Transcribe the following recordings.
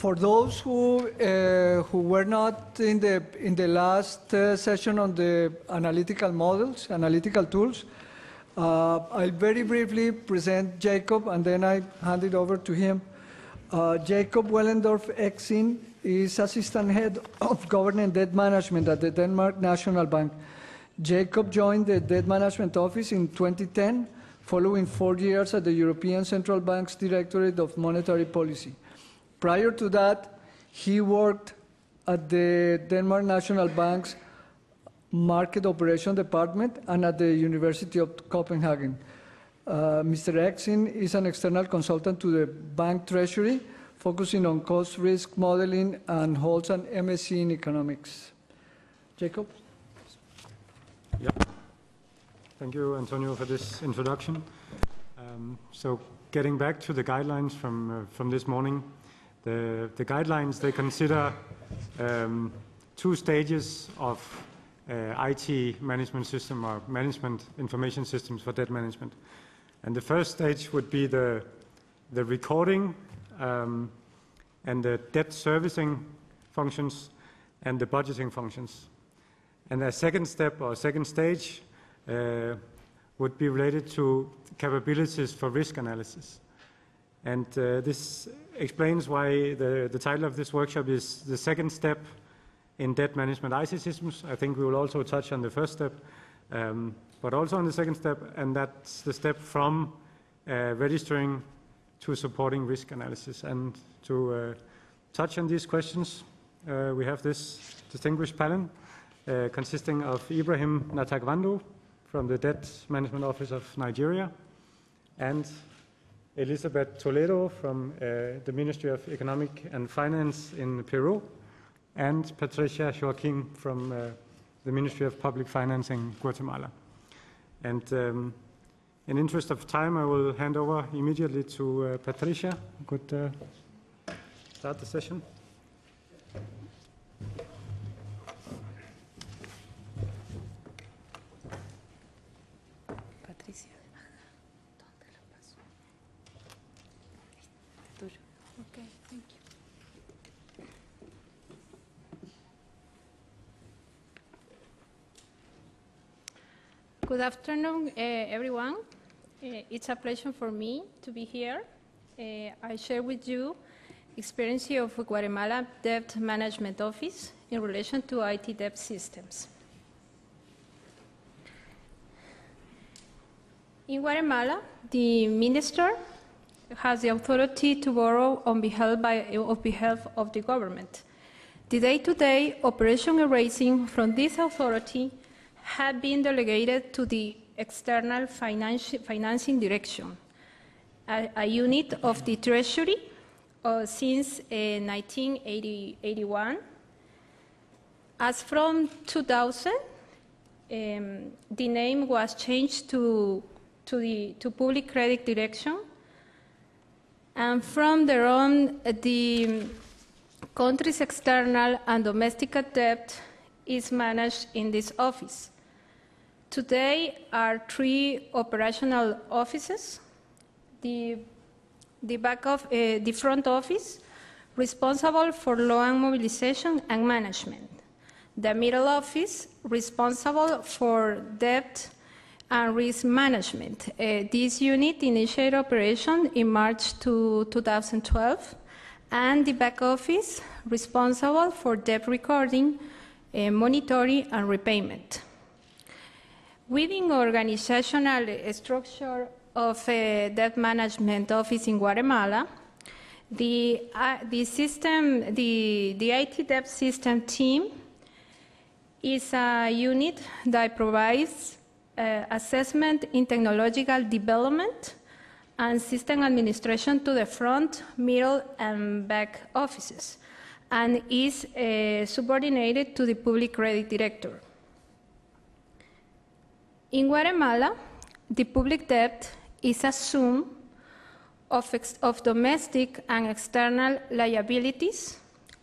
For those who were not in the last session on the analytical models, analytical tools, I'll very briefly present Jacob, and then I hand it over to him. Jacob Wellendorf-Exin is Assistant Head of Government Debt Management at the Denmark National Bank. Jacob joined the Debt Management Office in 2010, following 4 years at the European Central Bank's Directorate of Monetary Policy. Prior to that, he worked at the Denmark National Bank's Market Operation Department and at the University of Copenhagen. Mr. Exin is an external consultant to the bank treasury, focusing on cost risk modeling, and holds an MSc in economics. Jacob? Yeah. Thank you, Antonio, for this introduction. So getting back to the guidelines from this morning, the guidelines, they consider 2 stages of IT management system or management information systems for debt management. And the first stage would be the recording and the debt servicing functions and the budgeting functions. And a second step or second stage would be related to capabilities for risk analysis. And this explains why the title of this workshop is the second step in debt management IT systems. I think we will also touch on the first step, but also on the second step, and that's the step from registering to supporting risk analysis. And to touch on these questions, we have this distinguished panel consisting of Ibrahim Natagwando from the Debt Management Office of Nigeria, and Elizabeth Toledo from the Ministry of Economic and Finance in Peru, and Patricia Joaquin from the Ministry of Public Finance in Guatemala. And in interest of time, I will hand over immediately to Patricia, who could start the session. Patricia, ¿dónde la paso? Tuyo. Okay, thank you. Good afternoon, everyone. It's a pleasure for me to be here. I share with you experience of Guatemala Debt Management Office in relation to IT debt systems. In Guatemala, the minister has the authority to borrow on behalf of the government. The day-to-day operation erasing from this authority have been delegated to the External Financing Direction, a unit of the Treasury since 1981. As from 2000, the name was changed to Public Credit Direction, and from there on, the country's external and domestic debt is managed in this office. Today are 3 operational offices. The front office, responsible for loan mobilization and management. The middle office, responsible for debt and risk management. This unit initiated operation in March 2012, and the back office, responsible for debt recording, monitoring, and repayment. Within organizational structure of a debt management office in Guatemala, the IT debt system team is a unit that provides assessment in technological development and system administration to the front, middle, and back offices, and is subordinated to the Public Credit Director. In Guatemala, the public debt is a sum of domestic and external liabilities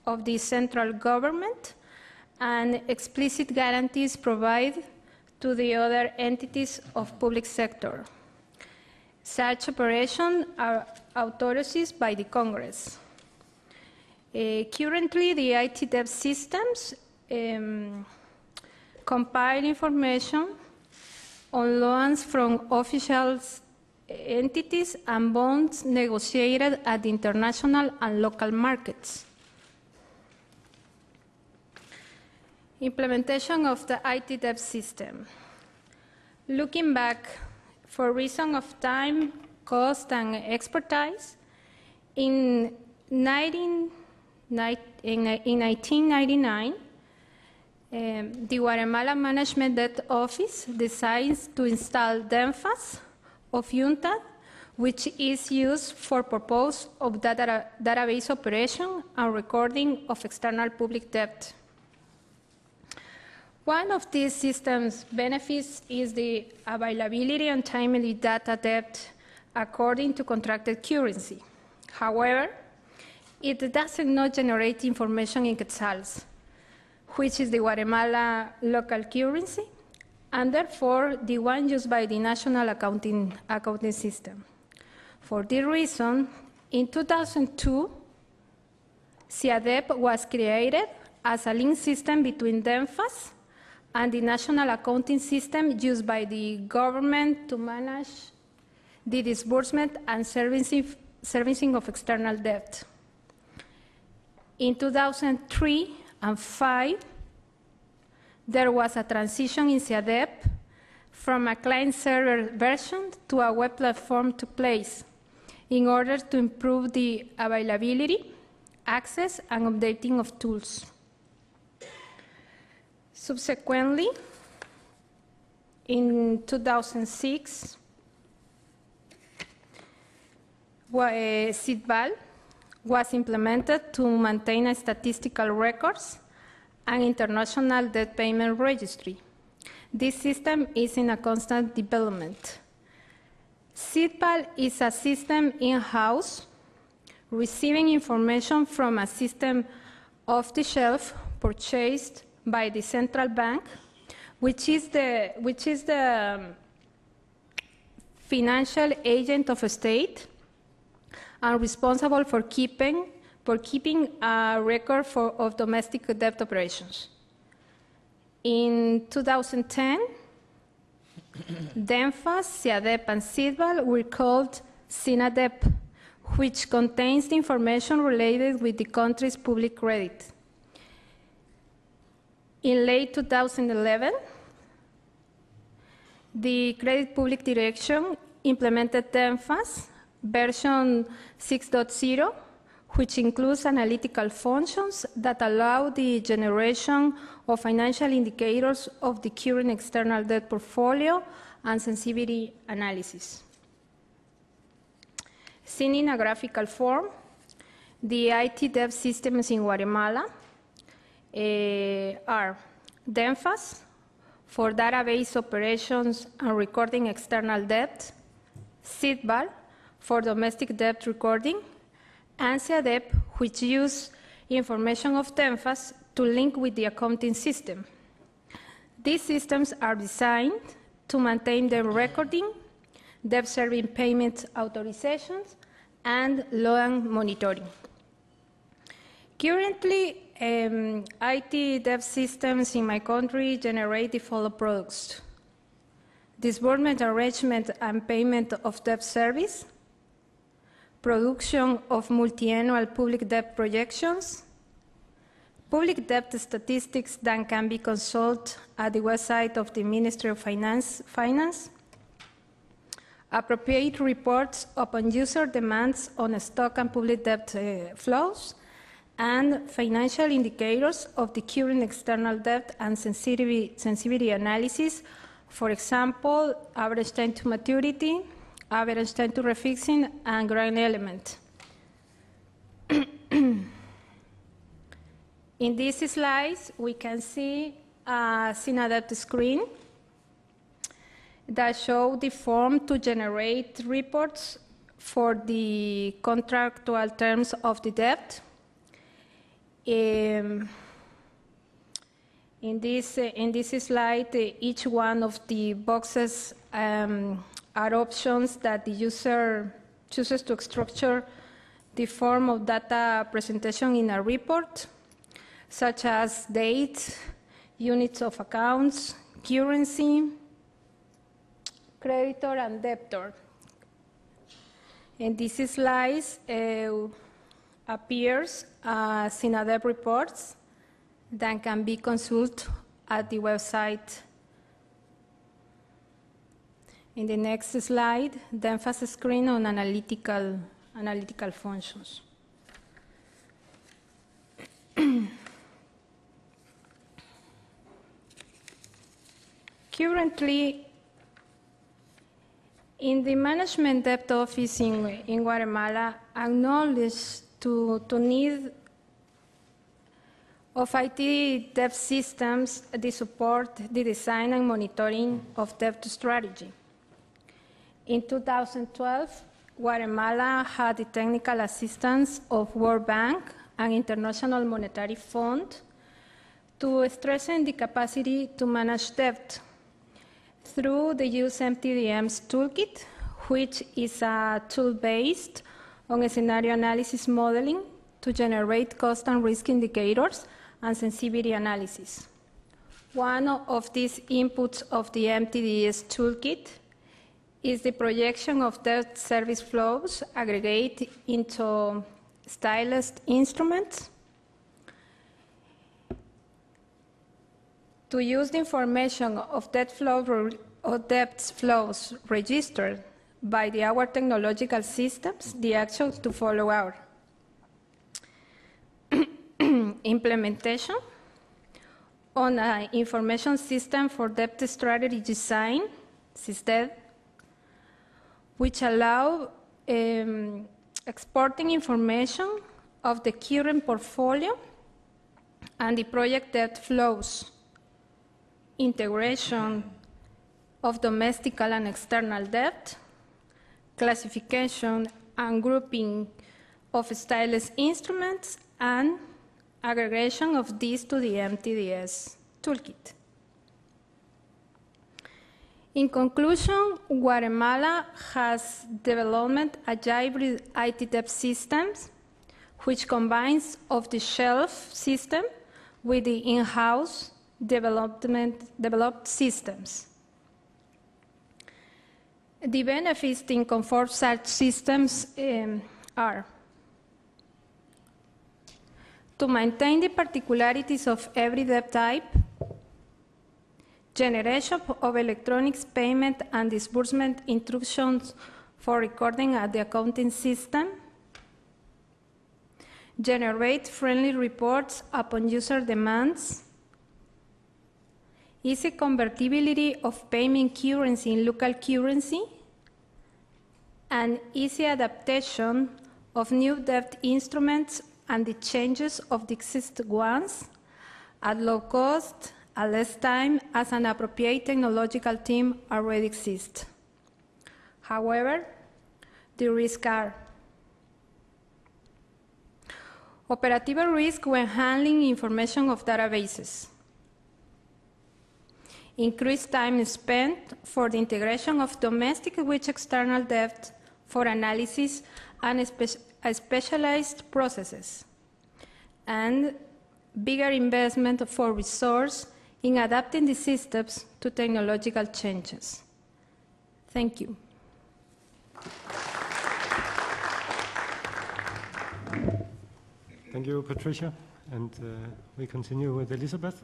of the central government, and explicit guarantees provided to the other entities of public sector. Such operations are authorized by the Congress. Currently, the IT debt systems compile information on loans from official entities and bonds negotiated at the international and local markets. Implementation of the IT debt system. Looking back, for reason of time, cost, and expertise, in 1999, the Guatemala Management Debt Office decides to install DENFAS of UNTAD, which is used for purpose of database operation and recording of external public debt. One of these systems' benefits is the availability and timely data depth according to contracted currency. However, it does not generate information in quetzals, which is the Guatemala local currency, and therefore the one used by the national accounting system. For this reason, in 2002, CIADEP was created as a link system between DENFAS and the national accounting system used by the government to manage the disbursement and servicing of external debt. In 2003 and 2005, there was a transition in CIADEP from a client-server version to a web platform took place in order to improve the availability, access, and updating of tools. Subsequently, in 2006, CIDBAL was implemented to maintain statistical records and international debt payment registry. This system is in a constant development. CIDBAL is a system in-house, receiving information from a system off the shelf purchased by the central bank, which is the financial agent of a state and responsible for keeping a record of domestic debt operations. In 2010, DENFAS, CIADEP, and CIDBAL were called CINADEP, which contains the information related with the country's public credit. In late 2011, the Credit Public Direction implemented DENFAS version 6.0, which includes analytical functions that allow the generation of financial indicators of the current external debt portfolio and sensitivity analysis. Seen in a graphical form, the IT debt systems in Guatemala are DENFAS for database operations and recording external debt, CIDBAL for domestic debt recording, and CIADEP, which use information of DENFAS to link with the accounting system. These systems are designed to maintain the recording, debt serving payment authorizations, and loan monitoring. Currently, IT debt systems in my country generate the following products: disbursement, arrangement, and payment of debt service, production of multi-annual public debt projections, public debt statistics that can be consulted at the website of the Ministry of Finance, appropriate reports upon user demands on stock and public debt flows, and financial indicators of the current external debt and sensitivity analysis, for example, average time to maturity, average time to refixing, and grind element. In these slides, we can see a CINADEP screen that shows the form to generate reports for the contractual terms of the debt. In this slide, each one of the boxes are options that the user chooses to structure the form of data presentation in a report, such as dates, units of accounts, currency, creditor, and debtor. And this slide appears as in a debt reports that can be consulted at the website. In the next slide, the emphasis screen on analytical functions. Currently, in the Management Debt Office in Guatemala, acknowledge to need of IT debt systems, the support, the design and monitoring of debt strategy. In 2012, Guatemala had the technical assistance of World Bank and International Monetary Fund to strengthen the capacity to manage debt through the use MTDM's toolkit, which is a tool based on a scenario analysis modeling to generate cost and risk indicators and sensitivity analysis. One of these inputs of the MTDS toolkit is the projection of debt service flows aggregate into stylized instruments. To use the information of debt flows registered by our technological systems, the actions to follow are implementation on an information system for debt strategy design, SysDebt, which allow exporting information of the current portfolio and the project debt flows, integration of domestic and external debt, classification and grouping of stylus instruments, and aggregation of these to the MTDS toolkit. In conclusion, Guatemala has developed agile IT debt systems, which combines off-the-shelf system with the in-house developed systems. The benefits in conform such systems are to maintain the particularities of every debt type, generation of electronic payment and disbursement instructions for recording at the accounting system, generate friendly reports upon user demands, easy convertibility of payment currency in local currency, and easy adaptation of new debt instruments and the changes of the existing ones at low cost, at less time, as an appropriate technological team already exists. However, the risks are operative risk when handling information of databases, increased time spent for the integration of domestic with external debt for analysis and specialized processes, and bigger investment for resource in adapting the systems to technological changes. Thank you. Thank you, Patricia. And we continue with Elizabeth.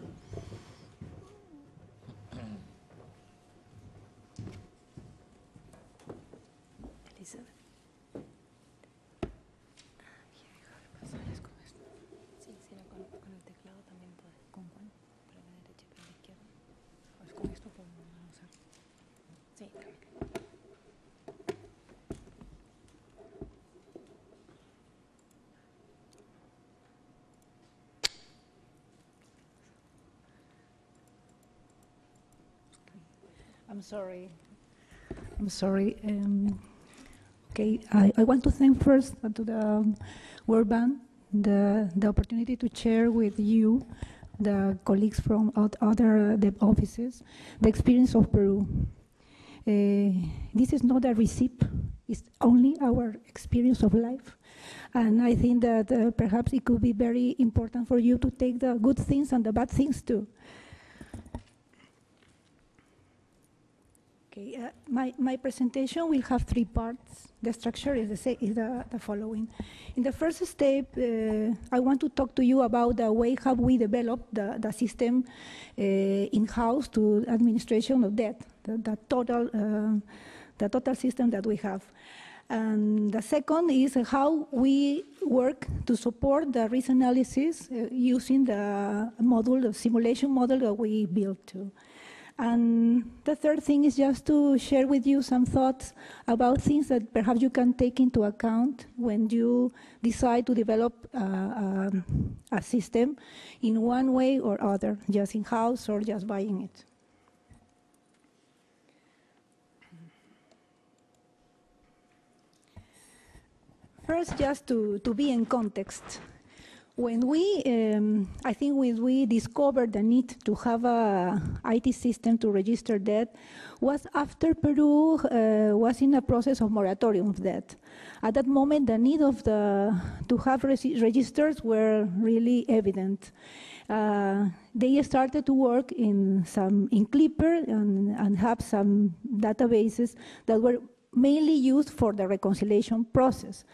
I'm sorry. Okay, I want to thank first to the World Bank the opportunity to share with you, the colleagues from other debt offices, the experience of Peru. This is not a receipt, it's only our experience of life. And I think that perhaps it could be very important for you to take the good things and the bad things too. Okay, my presentation will have 3 parts. The structure is the following. In the first step, I want to talk to you about the way how we develop the system in-house to administration of debt, the total system that we have. And the second is how we work to support the risk analysis using the model, the simulation model that we built too. And the third thing is just to share with you some thoughts about things that perhaps you can take into account when you decide to develop a system in one way or other, just in-house or just buying it. First, just to be in context. When I think when we discovered the need to have a IT system to register debt was after Peru was in a process of moratorium of debt. At that moment, the need of to have registers were really evident. They started to work in Clipper and have some databases that were mainly used for the reconciliation process.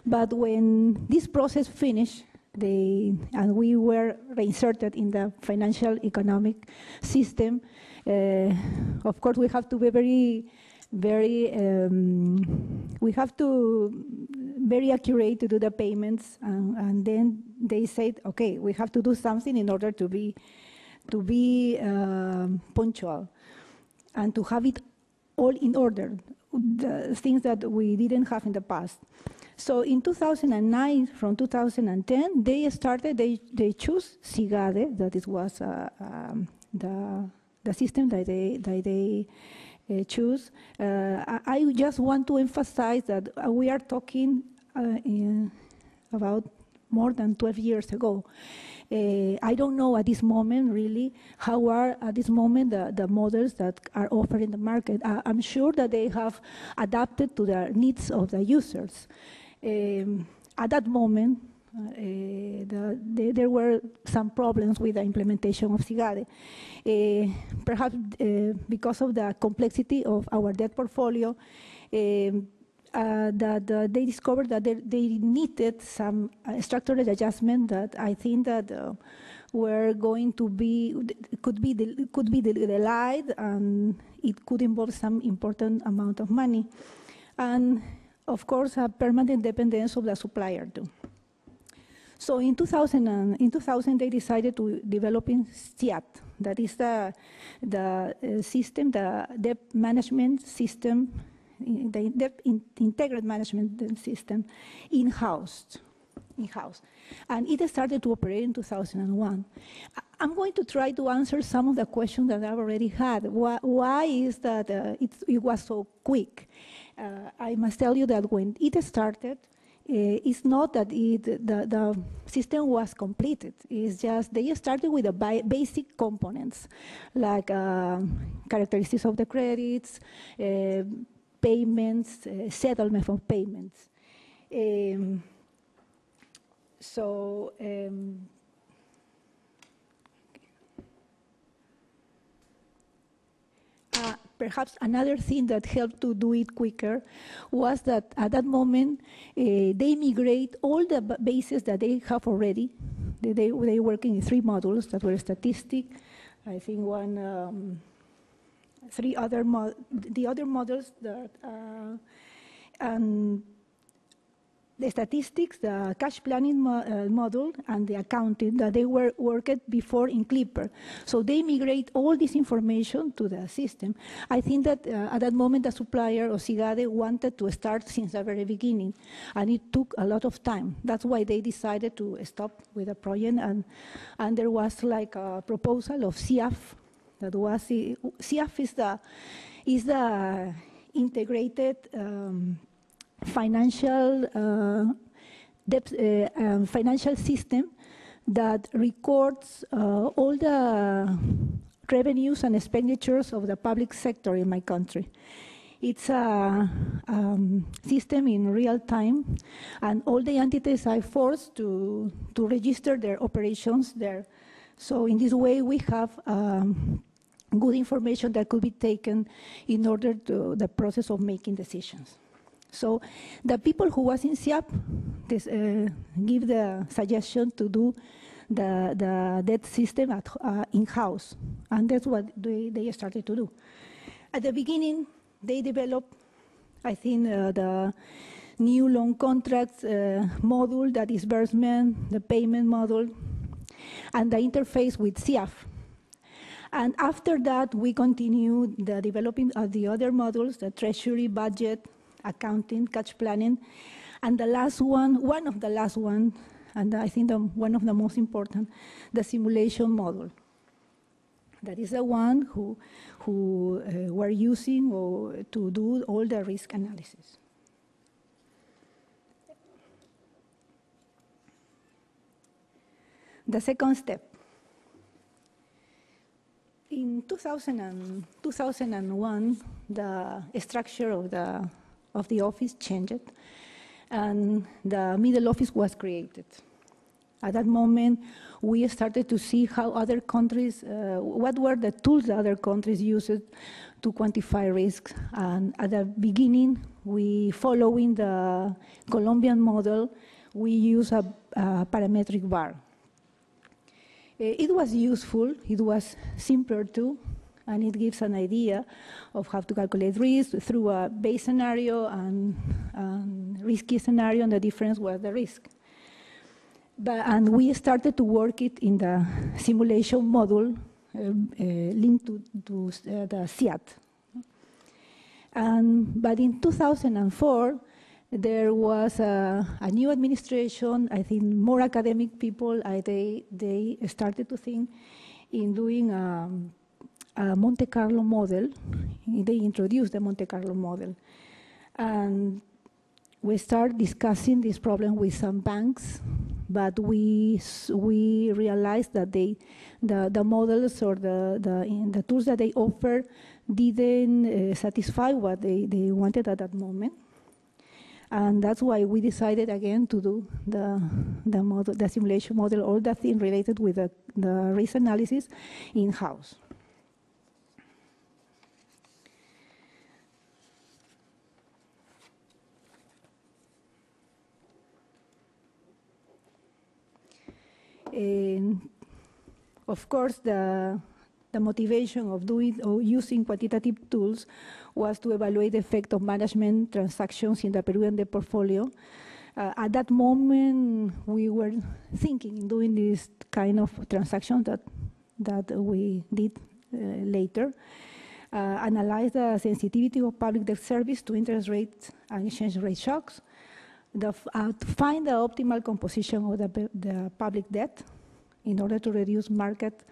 But when this process finished, and we were reinserted in the financial economic system, of course we have to be very accurate to do the payments, and then they said, okay, we have to do something in order to be punctual and to have it all in order, the things that we didn't have in the past. So in 2009, from 2010, they chose SIGADE, that it was the system that they choose. I just want to emphasize that we are talking about more than 12 years ago. I don't know at this moment really how are at this moment the models that are offered in the market. I'm sure that they have adapted to the needs of the users. At that moment, there were some problems with the implementation of SIGADE. Perhaps because of the complexity of our debt portfolio, that they discovered that they needed some structural adjustment that I think that were going to could be delayed, and it could involve some important amount of money, and of course a permanent dependence of the supplier too. So in 2000 they decided to develop in SIAT, that is the system, the debt management system, the debt integrated management system in-house. And it started to operate in 2001. I'm going to try to answer some of the questions that I've already had. Why is that it was so quick? I must tell you that when it started, it's not that the system was completed. It's just they started with the basic components, like characteristics of the credits, payments, settlement of payments. Perhaps another thing that helped to do it quicker was that at that moment they migrate all the bases that they have already. They working in 3 modules that were statistic. I think the other models that and the statistics, the cash planning model, and the accounting that they were worked before in Clipper. So they migrate all this information to the system. I think that at that moment the supplier or SIGADE wanted to start since the very beginning, and it took a lot of time. That's why they decided to stop with the project, and there was like a proposal of CIAF. That was CIAF is the integrated financial financial system that records all the revenues and expenditures of the public sector in my country. It's a system in real time, and all the entities are forced to register their operations there. So in this way, we have good information that could be taken in order to the process of making decisions. So the people who was in SIAP give the suggestion to do the debt system in-house, and that's what they started to do. At the beginning, they developed, I think, the new loan contracts module, that disbursement, the payment module, and the interface with SIAF. And after that, we continued the developing of the other modules, the treasury, budget, accounting, cash planning, and the last one of the last one, and I think one of the most important, the simulation module. That is the one who we're using to do all the risk analysis. The second step. In 2001, the structure of the office changed, and the middle office was created. At that moment, we started to see how other countries, what were the tools that other countries used to quantify risks. And at the beginning, following the Colombian model, we use a parametric bar. It was useful, it was simpler too, and it gives an idea of how to calculate risk through a base scenario and risky scenario, and the difference was the risk. And we started to work it in the simulation model linked to the SIAT. But in 2004, there was a new administration. I think more academic people, they started to think in doing a Monte Carlo model. They introduced the Monte Carlo model. And we started discussing this problem with some banks, but we realized that the models or the tools that they offer didn't satisfy what they wanted at that moment. And that's why we decided again to do the simulation model, all the things related with the risk analysis in-house. Of course, the motivation of doing or using quantitative tools was to evaluate the effect of management transactions in the Peruvian debt portfolio. At that moment, we were thinking in doing this kind of transactions that we did later. Analyze the sensitivity of public debt service to interest rates and exchange rate shocks, to find the optimal composition of the public debt in order to reduce market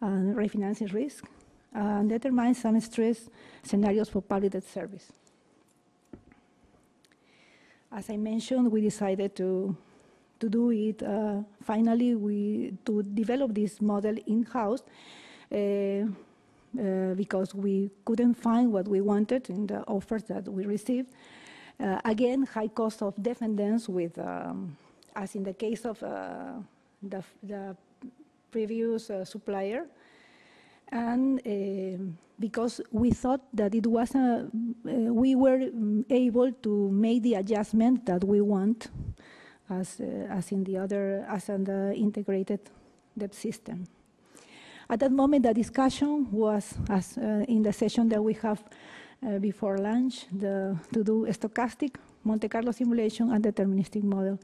and refinancing risk, and determine some stress scenarios for public debt service. As I mentioned, we decided to do it. Finally, to develop this model in-house because we couldn't find what we wanted in the offers that we received. Again, high cost of dependence with, as in the case of the previous supplier, and because we thought that it was we were able to make the adjustment that we want as in the integrated debt system. At that moment, the discussion was, as in the session that we have before lunch, to do a stochastic Monte Carlo simulation and deterministic model.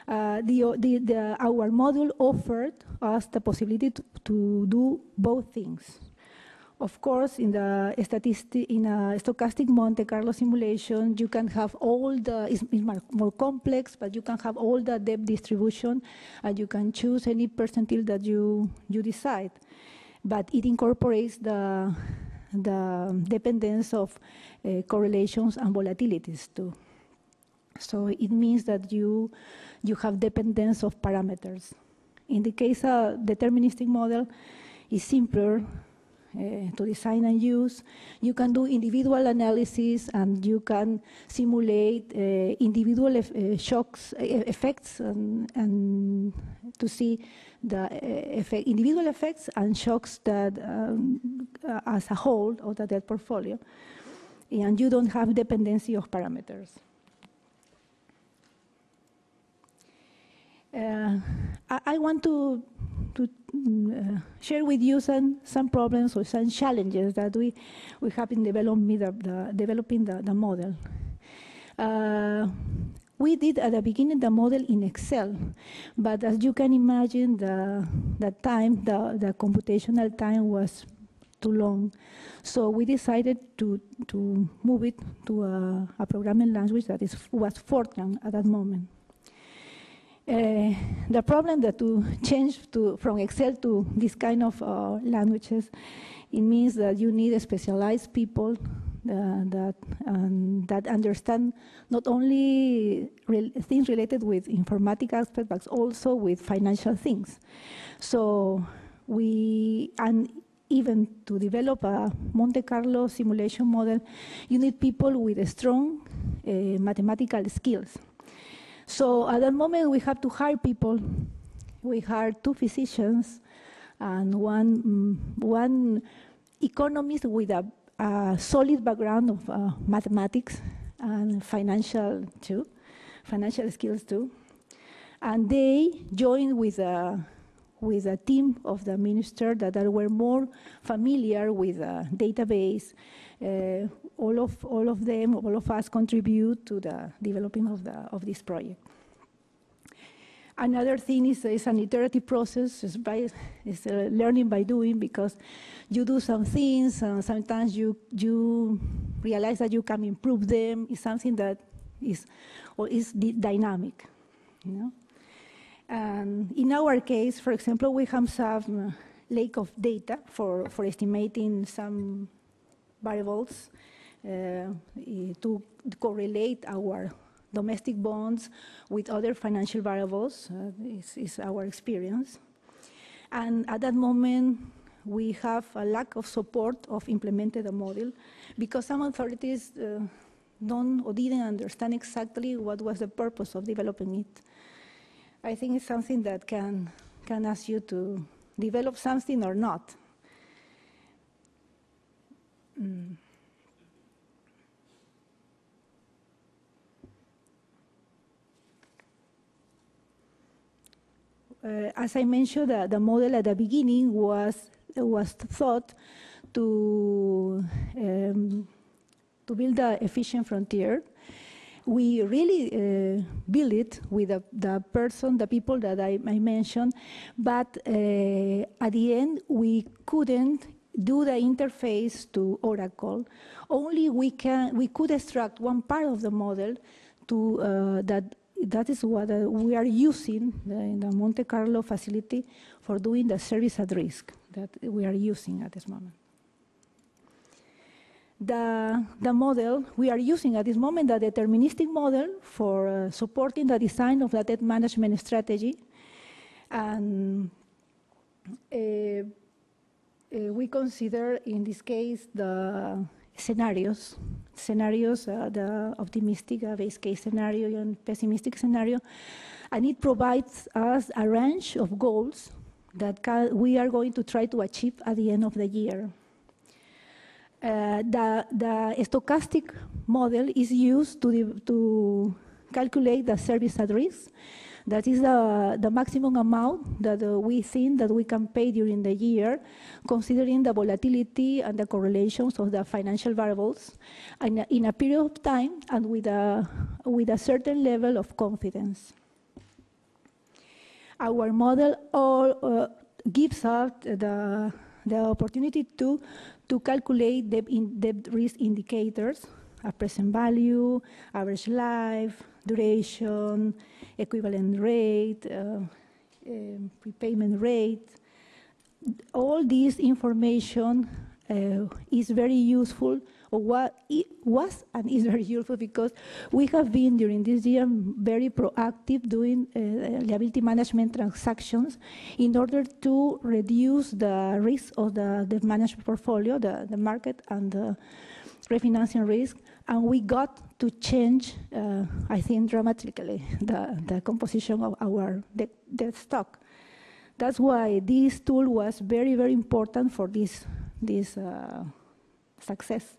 Our model offered us the possibility to do both things. Of course, in a stochastic Monte Carlo simulation, you can have it's more complex, but you can have all the debt distribution, and you can choose any percentile that you decide. But it incorporates the dependence of correlations and volatilities too. So it means that you have dependence of parameters. In the case of deterministic model, is simpler. to design and use. You can do individual analysis, and you can simulate individual effects and to see the individual effects and shocks that as a whole of the debt portfolio. And you don't have dependency of parameters. I want to share with you some problems or some challenges that we have in developing the model. We did at the beginning the model in Excel, but as you can imagine, the computational time was too long. So we decided to move it to a programming language that was Fortran at that moment. The problem that to change from Excel to this kind of languages, it means that you need specialized people that understand not only things related with informatic aspects, but also with financial things. So even to develop a Monte Carlo simulation model, you need people with strong mathematical skills. So at that moment, we have to hire people. We hired 2 physicians and one economist with a solid background of mathematics and financial skills too. And they joined with a team of the minister that were more familiar with the database. All of us contribute to the developing of this project. Another thing is an iterative process. It's learning by doing, because you do some things and sometimes you realize that you can improve them. It's something that is dynamic, you know. And in our case, for example, we have some lake of data for estimating some variables to correlate our domestic bonds with other financial variables. Is our experience. And at that moment, we have a lack of support of implementing the model, because some authorities don't or didn't understand exactly what was the purpose of developing it. I think it's something that can ask you to develop something or not. As I mentioned, the model at the beginning was thought to build the efficient frontier. We really built it with the people that I mentioned, but at the end we couldn't do the interface to Oracle. Only we could extract one part of the model to that is what we are using in the Monte Carlo facility for doing the service at risk that we are using at this moment. The model we are using at this moment, the deterministic model for supporting the design of the debt management strategy. And we consider, in this case, the scenarios, the optimistic base case scenario and pessimistic scenario, and it provides us a range of goals that we are going to try to achieve at the end of the year. The stochastic model is used to calculate the service at risk. That is the maximum amount that we think that we can pay during the year, considering the volatility and the correlations of the financial variables in a period of time and with a certain level of confidence. Our model gives us the opportunity to calculate debt risk indicators, a present value, average life, duration, equivalent rate, prepayment rate. All this information is very useful, or it was and is very useful because we have been during this year very proactive doing liability management transactions in order to reduce the risk of the managed portfolio, the market and the refinancing risk, and we got to change, I think, dramatically the composition of our debt stock. That's why this tool was very, very important for this success.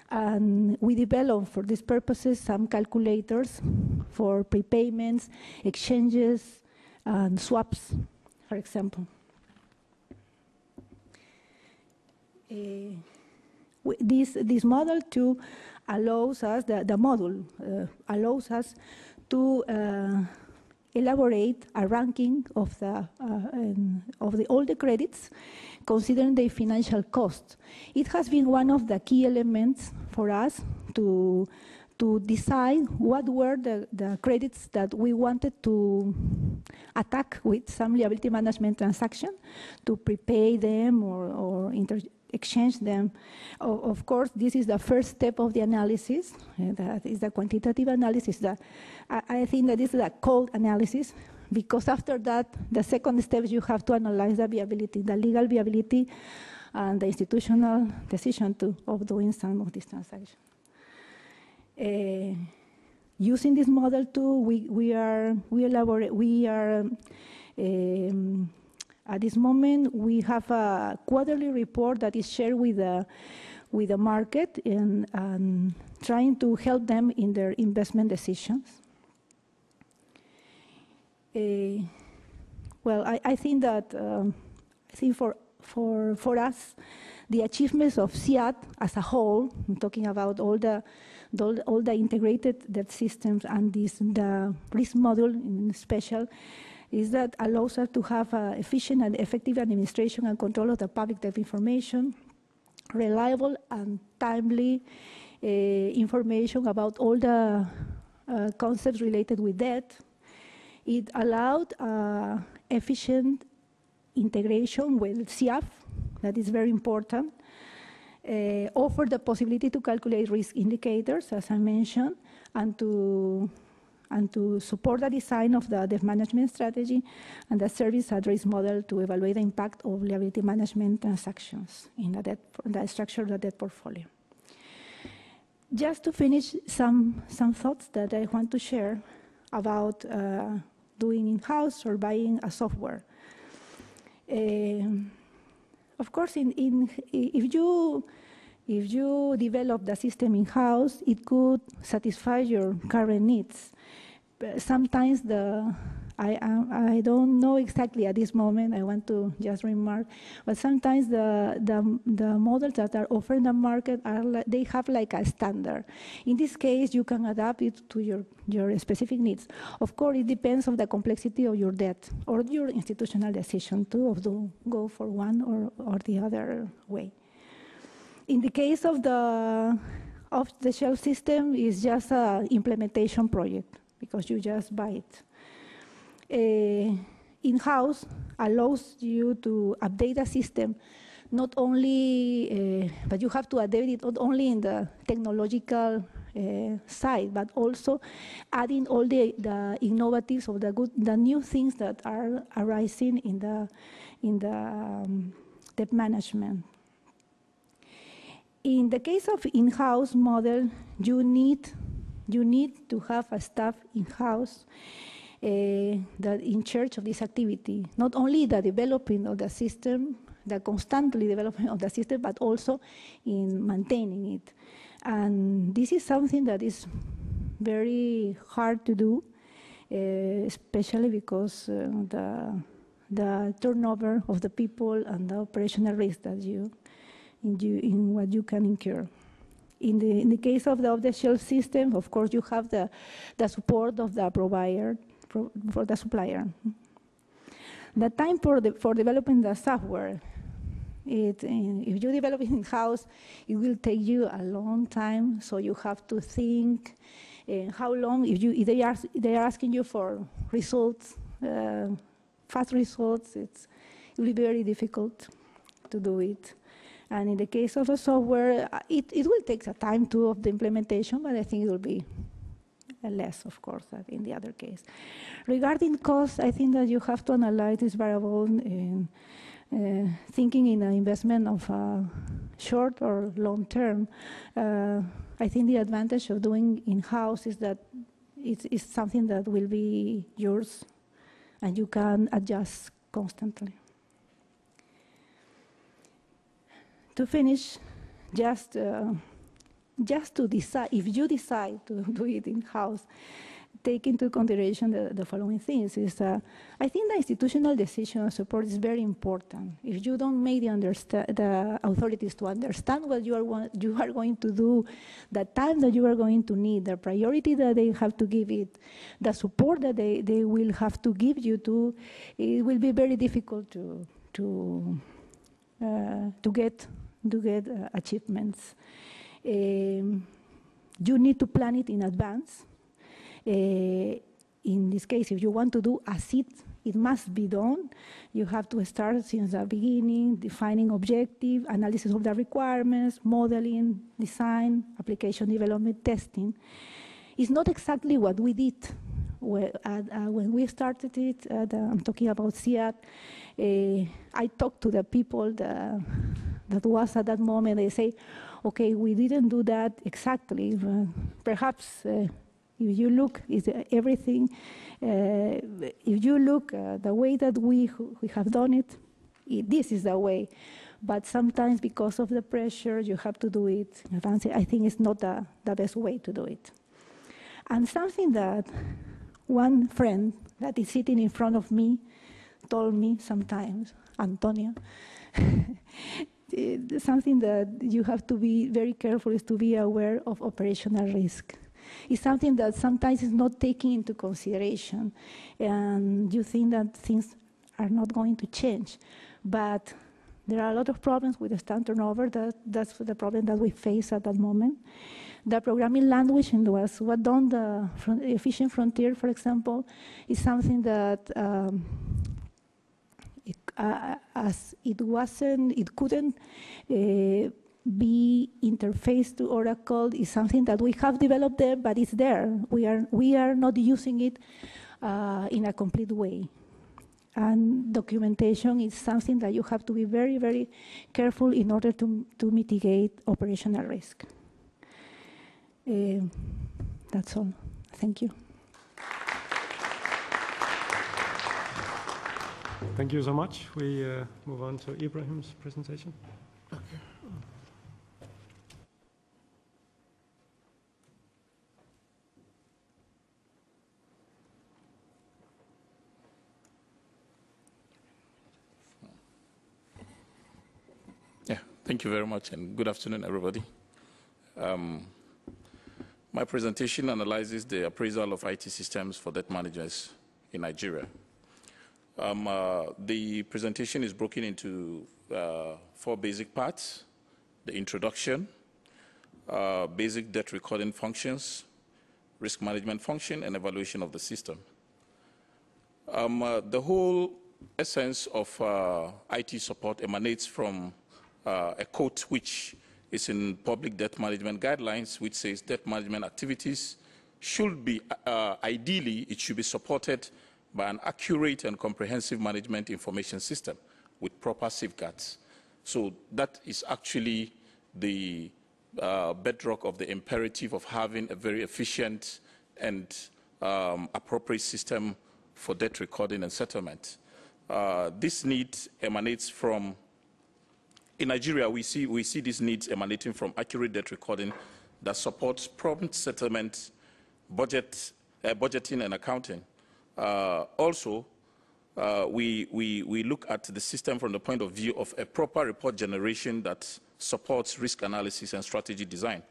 And we developed, for these purposes, some calculators for prepayments, exchanges, and swaps, for example. This model too allows us, the module allows us to elaborate a ranking of all the credits, considering the financial cost. It has been one of the key elements for us to decide what were the credits that we wanted to attack with some liability management transaction, to prepay them or exchange them. Of course, this is the first step of the analysis. That is the quantitative analysis. I think that this is a cold analysis, because after that, the second step, you have to analyze the viability, the legal viability, and the institutional decision of doing some of these transactions. Using this model too, at this moment, we have a quarterly report that is shared with the market and trying to help them in their investment decisions. Well, I think that for us, the achievements of SIAD as a whole, I'm talking about all the integrated debt systems and the risk model in special, is that allows us to have efficient and effective administration and control of the public debt information, reliable and timely information about all the concepts related with debt. It allowed efficient integration with CIAF, that is very important. Offer the possibility to calculate risk indicators, as I mentioned, and to support the design of the debt management strategy and the service address model to evaluate the impact of liability management transactions in the structure of the debt portfolio. Just to finish, some thoughts that I want to share about doing in-house or buying a software. Of course, if you develop the system in-house, it could satisfy your current needs. But sometimes I don't know exactly at this moment, I want to just remark, but sometimes the models that are offered in the market they have like a standard. In this case, you can adapt it to your specific needs. Of course, it depends on the complexity of your debt or your institutional decision to go for one or the other way. In the case of the off-the-shelf system, it's just an implementation project because you just buy it. In-house allows you to update the system, not only, but you have to update it not only in the technological side, but also adding all the innovatives of the new things that are arising in the debt management. In the case of in-house model, you need to have a staff in-house that in charge of this activity, not only the developing of the system, the constantly development of the system, but also in maintaining it. And this is something that is very hard to do, especially because the turnover of the people and the operational risk that in what you can incur. In the case of the off-the-shelf system, of course, you have the support of the provider, for the supplier. The time for developing the software, if you develop it in-house, it will take you a long time, so you have to think how long, if they are asking you for results, fast results, it will be very difficult to do it. And in the case of the software, it will take some time too of the implementation, but I think it will be less, of course, than in the other case. Regarding cost, I think that you have to analyze this variable in thinking in an investment of short or long term. I think the advantage of doing in-house is that it's something that will be yours and you can adjust constantly. To finish, just to decide, if you decide to do it in-house, take into consideration the following things. I think the institutional decision support is very important. If you don't make the authorities to understand what you are going to do, the time that you are going to need, the priority that they have to give it, the support that they will have to give you to, it will be very difficult to get achievements. You need to plan it in advance. In this case, if you want to do a seed, it must be done. You have to start since the beginning, defining objective, analysis of the requirements, modeling, design, application development, testing. It's not exactly what we did when we started it. I'm talking about SIAD. I talked to the people that was at that moment. They say, okay, we didn't do that exactly. Perhaps if you look, is everything. If you look the way that we have done it, this is the way. But sometimes, because of the pressure, you have to do it in advance. I think it's not the best way to do it. And something that one friend that is sitting in front of me told me sometimes, Antonio, something that you have to be very careful is to be aware of operational risk. It's something that sometimes is not taken into consideration, and you think that things are not going to change. But there are a lot of problems with the staff turnover. That's the problem that we face at that moment. The programming language was what done the efficient frontier, for example, is something that as it couldn't be interfaced to Oracle. Is something that we have developed there, but it's there. We are not using it in a complete way. And documentation is something that you have to be very, very careful in order to mitigate operational risk. That's all. Thank you. Thank you so much. We move on to Ibrahim's presentation. Okay. Yeah, thank you very much, and good afternoon, everybody. My presentation analyzes the appraisal of IT systems for debt managers in Nigeria. The presentation is broken into 4 basic parts: the introduction, basic debt recording functions, risk management function, and evaluation of the system. The whole essence of IT support emanates from a quote which is in public debt management guidelines, which says debt management activities should be, ideally, it should be supported by an accurate and comprehensive management information system with proper safeguards. So that is actually the bedrock of the imperative of having a very efficient and appropriate system for debt recording and settlement. This need emanates from, in Nigeria, we see these needs emanating from accurate debt recording that supports prompt settlement, budgeting and accounting. Also, we look at the system from the point of view of a proper report generation that supports risk analysis and strategy design.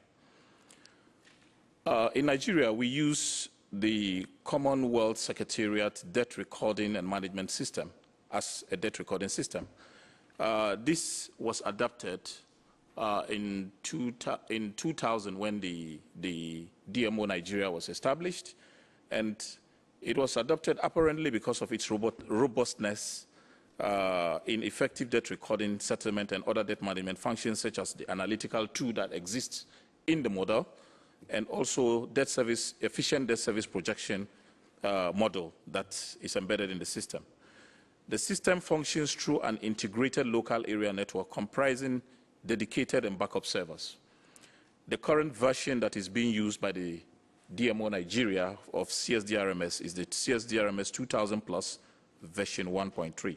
In Nigeria, we use the Commonwealth Secretariat Debt Recording and Management System as a debt recording system. This was adopted in 2000 when the DMO Nigeria was established, and it was adopted apparently because of its robustness in effective debt recording, settlement, and other debt management functions, such as the analytical tool that exists in the model, and also debt service, efficient debt service projection model that is embedded in the system. The system functions through an integrated local area network comprising dedicated and backup servers. The current version that is being used by the DMO Nigeria of CSDRMS is the CSDRMS 2000 plus version 1.3.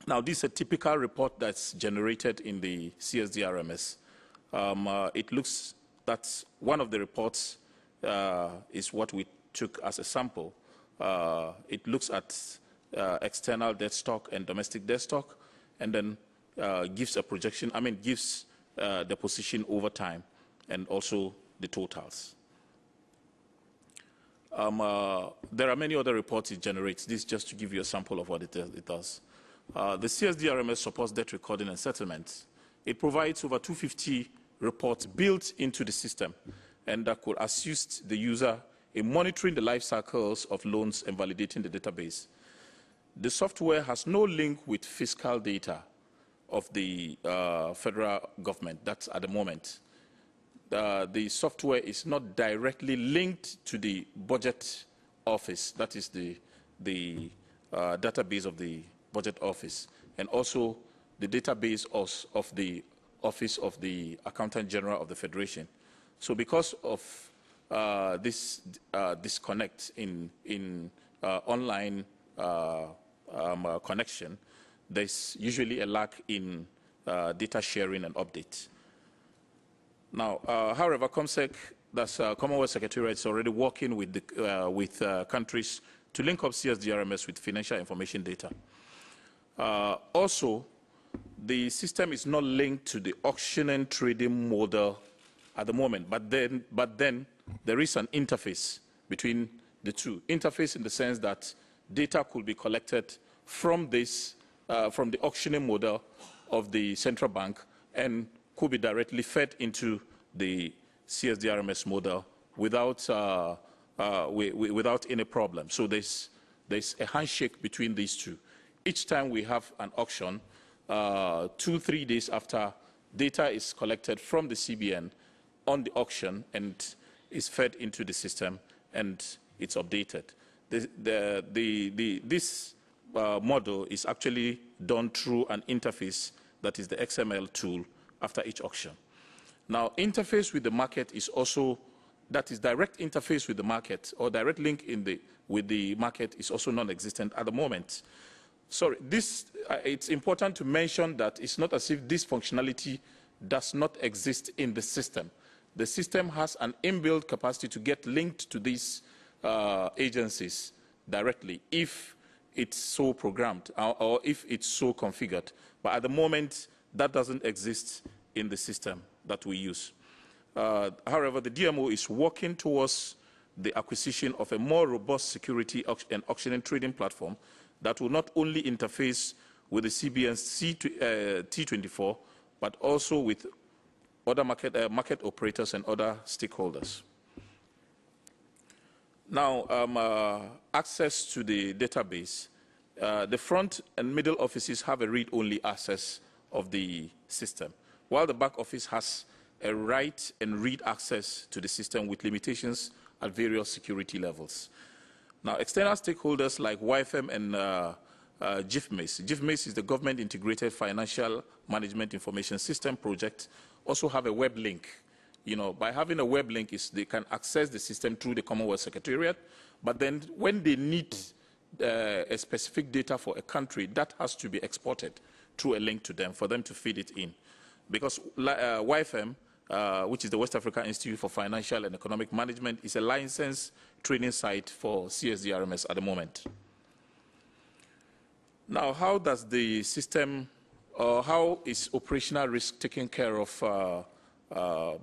Now, this is a typical report that's generated in the CSDRMS. It looks that one of the reports is what we took as a sample. It looks at external debt stock and domestic debt stock, and then gives a projection, gives the position over time, and also the totals. There are many other reports it generates. This just to give you a sample of what it does. The CSDRMS supports debt recording and settlements. It provides over 250 reports built into the system, and that could assist the user in monitoring the life cycles of loans and validating the database. The software has no link with fiscal data of the federal government. That's at the moment. The software is not directly linked to the budget office. That is the database of the budget office, and also the database of the office of the Accountant General of the Federation. So because of this disconnect in online connection, there's usually a lack in data sharing and update. Now, however, COMSEC, that's Commonwealth Secretariat, is already working with countries to link up CSDRMS with financial information data. Also, the system is not linked to the auction and trading model at the moment, but then there is an interface between the two. Interface in the sense that data could be collected from this, from the auctioning model of the central bank, and could be directly fed into the CSDRMS model without any problem. So there's a handshake between these two. Each time we have an auction, 2-3 days after, data is collected from the CBN on the auction and is fed into the system, and it's updated. This model is actually done through an interface that is the XML tool after each auction. Now, interface with the market is also, that is direct interface with the market, or direct link with the market is also non-existent at the moment. Sorry, it's important to mention that it's not as if this functionality does not exist in the system. The system has an inbuilt capacity to get linked to these agencies directly if it's so programmed or if it's so configured. But at the moment, that doesn't exist in the system that we use. However, the DMO is working towards the acquisition of a more robust security and auction and trading platform that will not only interface with the CBN's T24, but also with other market operators and other stakeholders. Now, access to the database. The front and middle offices have a read-only access of the system, while the back office has a write and read access to the system with limitations at various security levels. Now, external stakeholders like YFM and GIFMIS. GIFMIS is the Government Integrated Financial Management Information System project, also have a web link. By having a web link, they can access the system through the Commonwealth Secretariat, but then when they need a specific data for a country, that has to be exported through a link to them for them to feed it in. Because YFM, which is the West Africa Institute for Financial and Economic Management, is a licensed training site for CSDRMS at the moment. Now, how does the system, or how is operational risk taken care of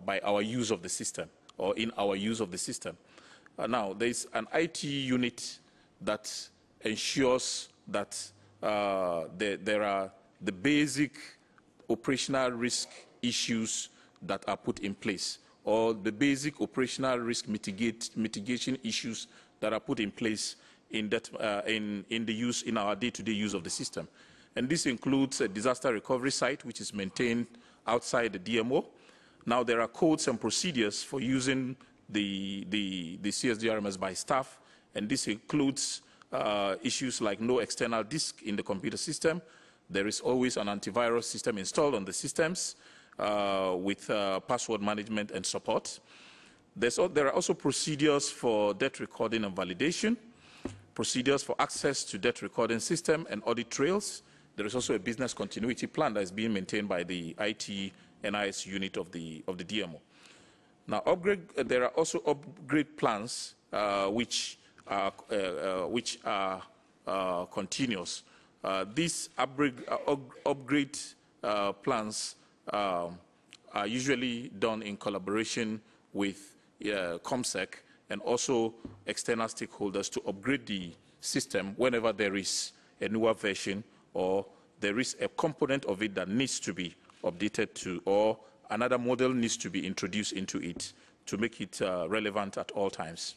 by our use of the system, or in our use of the system? Now, there's an IT unit that ensures that there are the basic operational risk issues that are put in place, or the basic operational risk mitigation issues that are put in place in our day-to-day use of the system. And this includes a disaster recovery site, which is maintained outside the DMO. Now, there are codes and procedures for using the CSDRMS by staff, and this includes issues like no external disk in the computer system. There is always an antivirus system installed on the systems with password management and support. There are also procedures for debt recording and validation, procedures for access to debt recording system and audit trails. There is also a business continuity plan that is being maintained by the IT NIS unit of the DMO. Now, there are also upgrade plans which are continuous. These upgrade plans are usually done in collaboration with ComSec and also external stakeholders to upgrade the system whenever there is a newer version or there is a component of it that needs to be updated to, or another model needs to be introduced into it to make it relevant at all times.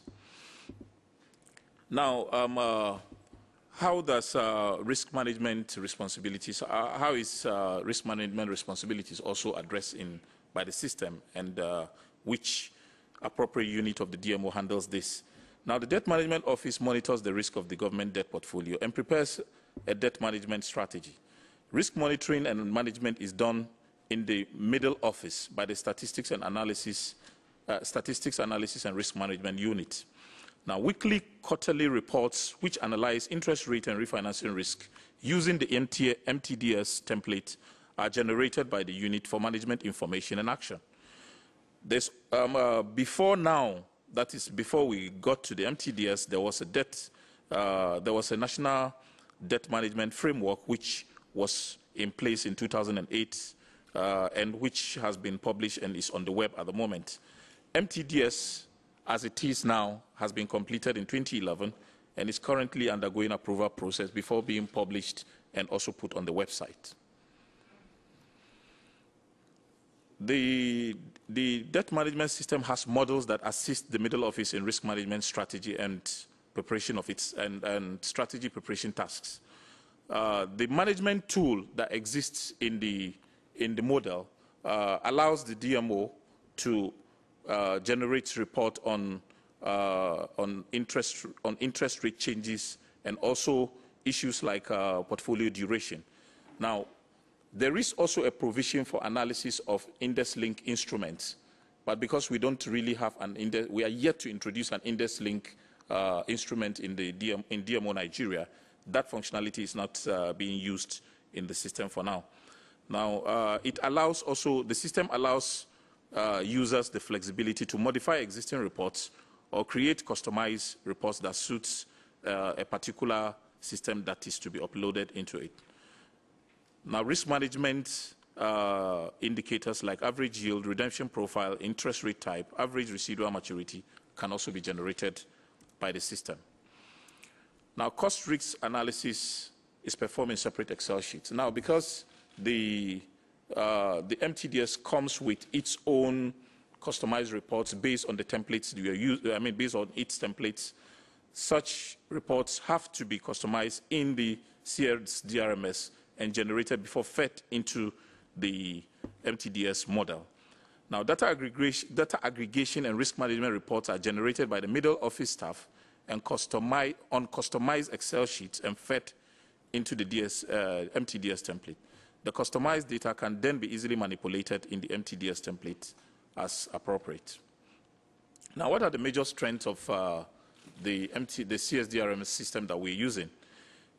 Now, how does risk management responsibilities, how is risk management responsibilities also addressed by the system, and which appropriate unit of the DMO handles this? Now, the Debt Management Office monitors the risk of the government debt portfolio and prepares a debt management strategy. Risk monitoring and management is done in the middle office by the Statistics Analysis and Risk Management Unit. Now, weekly, quarterly reports which analyze interest rate and refinancing risk using the MTDS template are generated by the unit for management information and action. There's, before now, that is before we got to the MTDS, there was a national debt management framework which was in place in 2008 and which has been published and is on the web at the moment. MTDS, as it is now, has been completed in 2011 and is currently undergoing approval process before being published and also put on the website. The debt management system has models that assist the middle office in risk management strategy and preparation of its and strategy preparation tasks. The management tool that exists in the model allows the DMO to generate report on interest rate changes and also issues like portfolio duration. Now, there is also a provision for analysis of index-linked instruments, but because we don't really have an index, we are yet to introduce an index-linked instrument in DMO Nigeria. That functionality is not being used in the system for now. Now, it allows also, the system allows users the flexibility to modify existing reports or create customized reports that suits a particular system that is to be uploaded into it. Now, risk management indicators like average yield, redemption profile, interest rate type, average residual maturity can also be generated by the system. Now, cost risk analysis is performed in separate Excel sheets. Now, because the MTDS comes with its own customized reports based on the templates we are using, based on its templates, such reports have to be customized in the CSDRMS and generated before fed into the MTDS model. Now, data aggregation and risk management reports are generated by the middle office staff and on customized Excel sheets and fed into the MTDS template. The customized data can then be easily manipulated in the MTDS template as appropriate. Now, what are the major strengths of the CSDRMS system that we're using?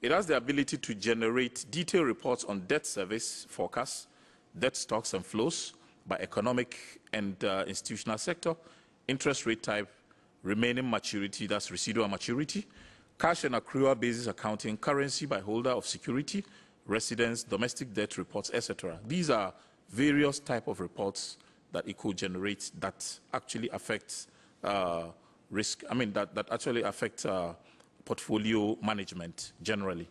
It has the ability to generate detailed reports on debt service forecasts, debt stocks and flows by economic and institutional sector, interest rate type, remaining maturity, that's residual maturity, cash and accrual basis accounting, currency by holder of security, residence, domestic debt reports, etc. These are various types of reports that it could generate that actually affects risk, that actually affect portfolio management generally.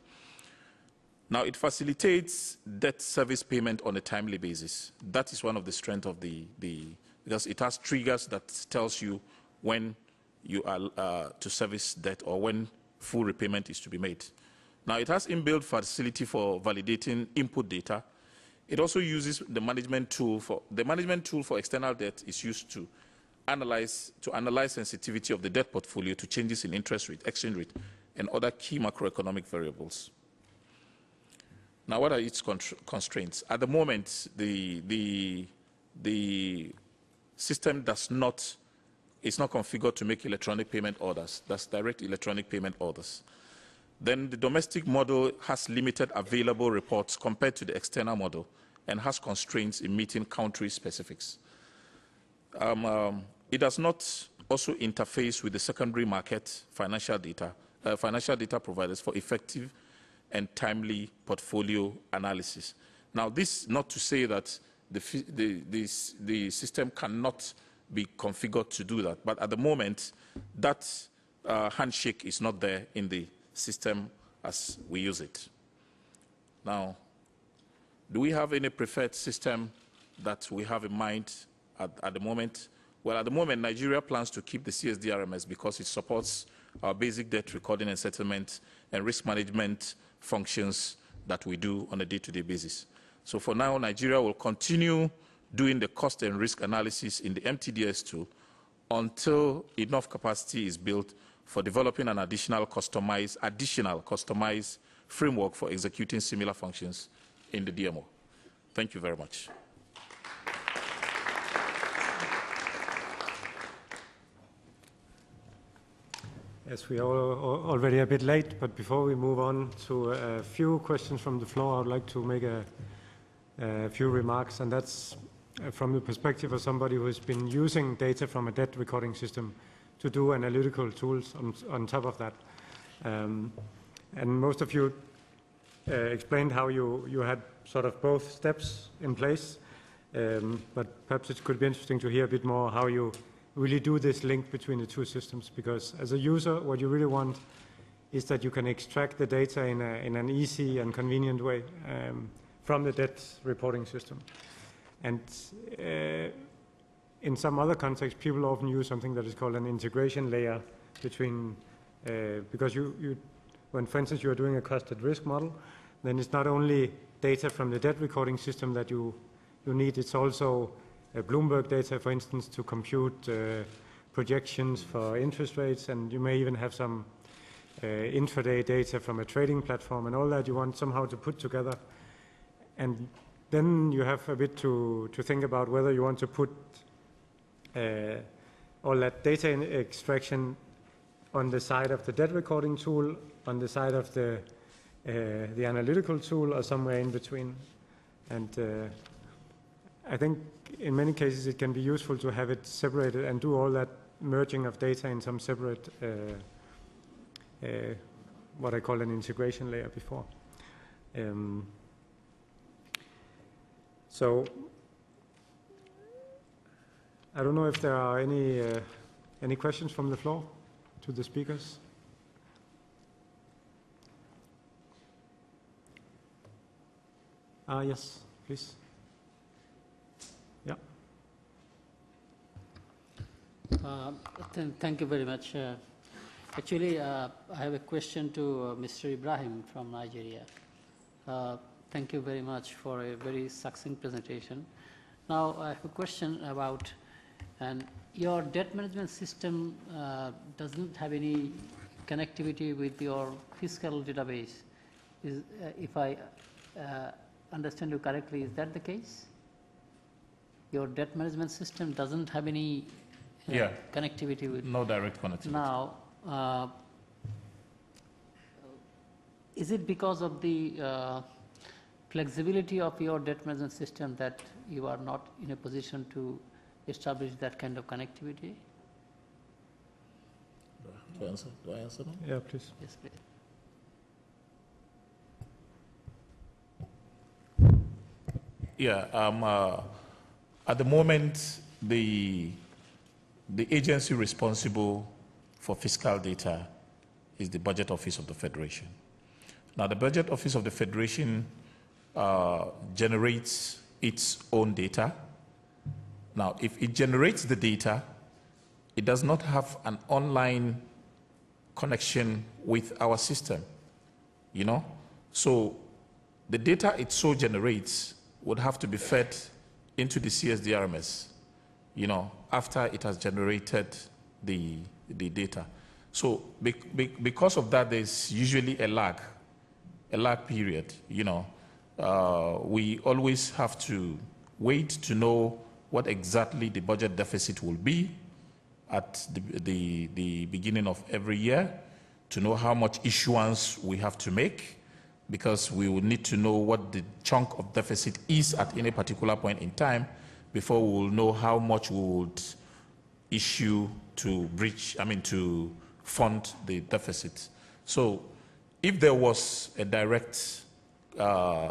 Now, it facilitates debt service payment on a timely basis. That is one of the strengths of because it has triggers that tells you when you are to service debt or when full repayment is to be made. Now, it has inbuilt facility for validating input data. It also uses the management tool for external debt is used to analyze sensitivity of the debt portfolio to changes in interest rate, exchange rate, and other key macroeconomic variables. Now, what are its constraints? At the moment, the system is not configured to make electronic payment orders. That's direct electronic payment orders. Then the domestic model has limited available reports compared to the external model and has constraints in meeting country specifics. It does not also interface with the secondary market financial data providers for effective and timely portfolio analysis. Now, this not to say that the system cannot be configured to do that, but at the moment, that handshake is not there in the system as we use it. Now, do we have any preferred system that we have in mind at the moment? Well, at the moment, Nigeria plans to keep the CSDRMS because it supports our basic debt recording and settlement and risk management functions that we do on a day-to-day basis. So for now, Nigeria will continue doing the cost and risk analysis in the MTDS tool until enough capacity is built for developing an additional customized framework for executing similar functions in the DMO. Thank you very much. Yes, we are already a bit late, but before we move on to a few questions from the floor, I would like to make a few remarks, and that's from the perspective of somebody who has been using data from a debt recording system to do analytical tools on top of that. And most of you explained how you had sort of both steps in place, but perhaps it could be interesting to hear a bit more how you really do this link between the two systems, because as a user, what you really want is that you can extract the data in an easy and convenient way from the debt reporting system. And in some other contexts, people often use something that is called an integration layer between, because when, for instance, you are doing a cost at risk model, then it's not only data from the debt recording system that you need, it's also Bloomberg data, for instance, to compute projections for interest rates, and you may even have some intraday data from a trading platform, and all that you want somehow to put together. And then you have a bit to think about whether you want to put all that data extraction on the side of the debt recording tool, on the side of the analytical tool, or somewhere in between. And I think in many cases it can be useful to have it separated and do all that merging of data in some separate, what I call an integration layer before. So I don't know if there are any questions from the floor to the speakers. Yes, please. Yeah. Thank you very much. Actually, I have a question to Mr. Ibrahim from Nigeria. Thank you very much for a very succinct presentation. Now, I have a question about, and your debt management system doesn't have any connectivity with your fiscal database. If I understand you correctly, is that the case? Your debt management system doesn't have any connectivity with... No direct connectivity. Now, is it because of the flexibility of your debt management system that you are not in a position to establish that kind of connectivity? Do I answer now? Yeah, please. Yes, please. Yeah, at the moment, the agency responsible for fiscal data is the Budget Office of the Federation. Now, the Budget Office of the Federation generates its own data. Now, if it generates the data, it does not have an online connection with our system, you know? So the data it so generates would have to be fed into the CSDRMS, you know, after it has generated the data. So because of that, there's usually a lag period, you know. We always have to wait to know what exactly the budget deficit will be at the beginning of every year, to know how much issuance we have to make, because we will need to know what the chunk of deficit is at any particular point in time before we will know how much we would issue to to fund the deficit. So if there was a direct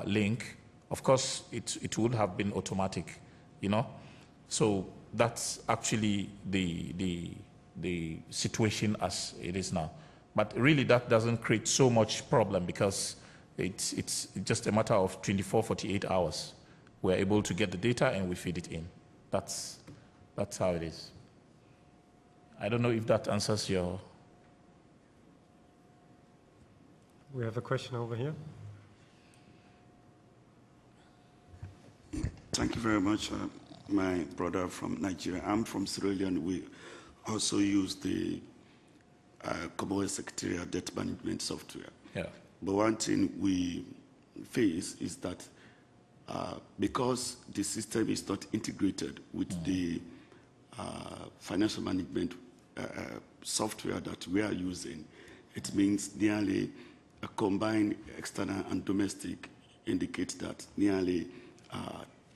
link, of course, it would have been automatic, you know. So that's actually the situation as it is now. But really, that doesn't create so much problem, because it's just a matter of 24, 48 hours. We're able to get the data and we feed it in. That's how it is. I don't know if that answers your... We have a question over here. Thank you very much. My brother from Nigeria. I'm from Sierra Leone. We also use the Commonwealth Secretariat debt management software. Yeah. But one thing we face is that because the system is not integrated with the financial management software that we are using, it means nearly a combined external and domestic indicates that nearly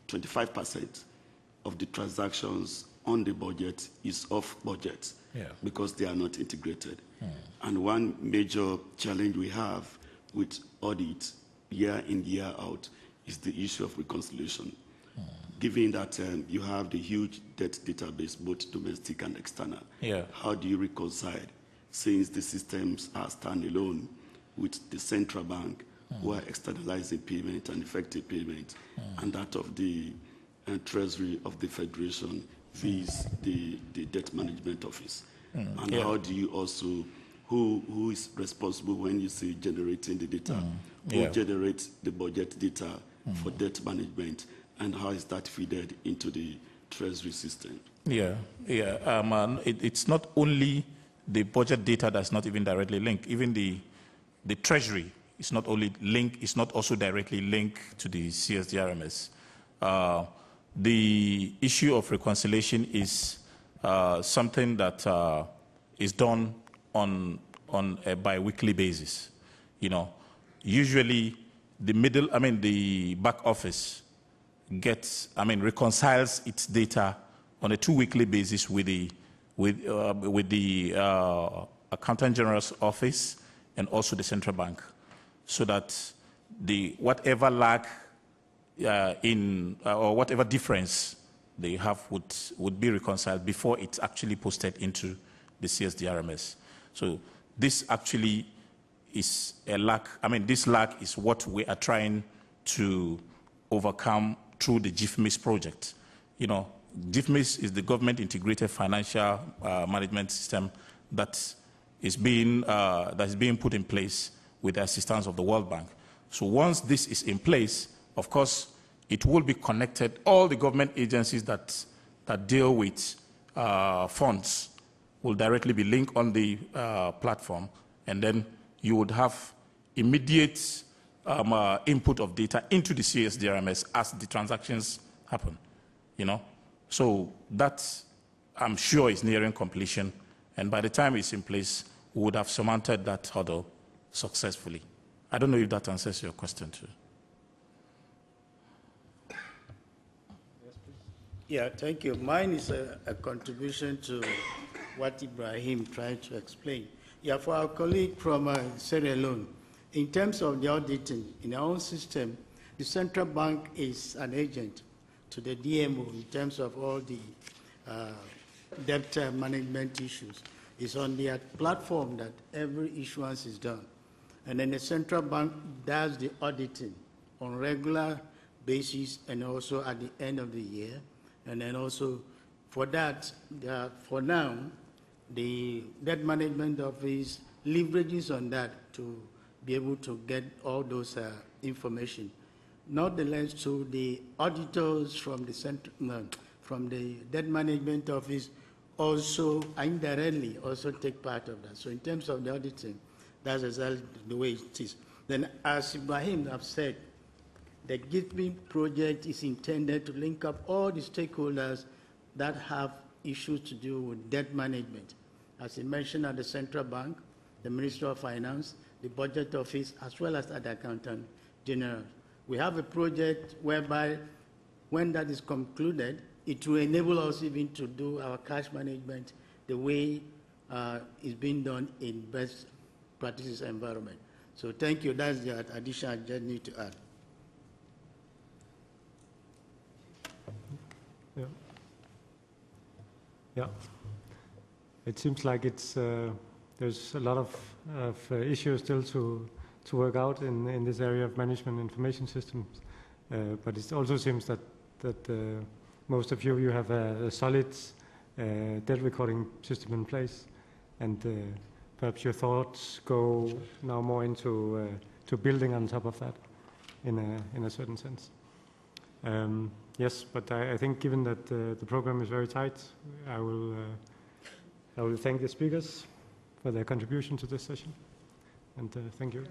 25% of the transactions on the budget is off budget, because they are not integrated. And one major challenge we have with audit year in, year out is the issue of reconciliation. Given that you have the huge debt database, both domestic and external, how do you reconcile, since the systems are standalone, with the central bank, who are externalizing payment and effective payment, and that of the Treasury of the Federation vis the Debt Management Office? And how do you also, who is responsible when you say generating the data? Who generates the budget data for debt management, and how is that fed into the Treasury system? It's not only the budget data that's not even directly linked. Even the Treasury is not only linked, it's not also directly linked to the CSDRMS. The issue of reconciliation is something that is done on a bi-weekly basis. You know, usually the back office reconciles its data on a 2-weekly basis with the Accountant General's office and also the central bank, so that whatever lag or whatever difference they have would be reconciled before it's actually posted into the CSDRMS. So this actually is a lag. This lag is what we are trying to overcome through the GIFMIS project. You know, GIFMIS is the Government Integrated Financial Management System that is being put in place with the assistance of the World Bank. So once this is in place, of course, it will be connected. All the government agencies that deal with funds will directly be linked on the platform, and then you would have immediate input of data into the CSDRMS as the transactions happen. You know, so that, I'm sure, is nearing completion, and by the time it's in place, we would have surmounted that hurdle successfully. I don't know if that answers your question too. Yeah, thank you. Mine is a contribution to what Ibrahim tried to explain. Yeah, for our colleague from Sierra Leone, in terms of the auditing, in our own system, the central bank is an agent to the DMO in terms of all the debt management issues. It's on their platform that every issuance is done. And then the central bank does the auditing on regular basis and also at the end of the year. And then also for that, for now, the debt management office leverages on that to be able to get all those information. Nonetheless, to the auditors from the debt management office also indirectly also take part of that. So in terms of the auditing, that's exactly the way it is. Then, as Ibrahim have said, the Gateway project is intended to link up all the stakeholders that have issues to do with debt management. As he mentioned, at the Central Bank, the Ministry of Finance, the Budget Office, as well as at the Accountant General. We have a project whereby when that is concluded, it will enable us even to do our cash management the way it's being done in best practices environment. So thank you. That's the addition I just need to add. Yeah. Yeah. It seems like it's there's a lot of issues still to work out in this area of management information systems, but it also seems that most of you have a solid debt recording system in place, and perhaps your thoughts go now more into to building on top of that in a certain sense. Yes, but I think given that the program is very tight, I will thank the speakers for their contribution to this session, and thank you.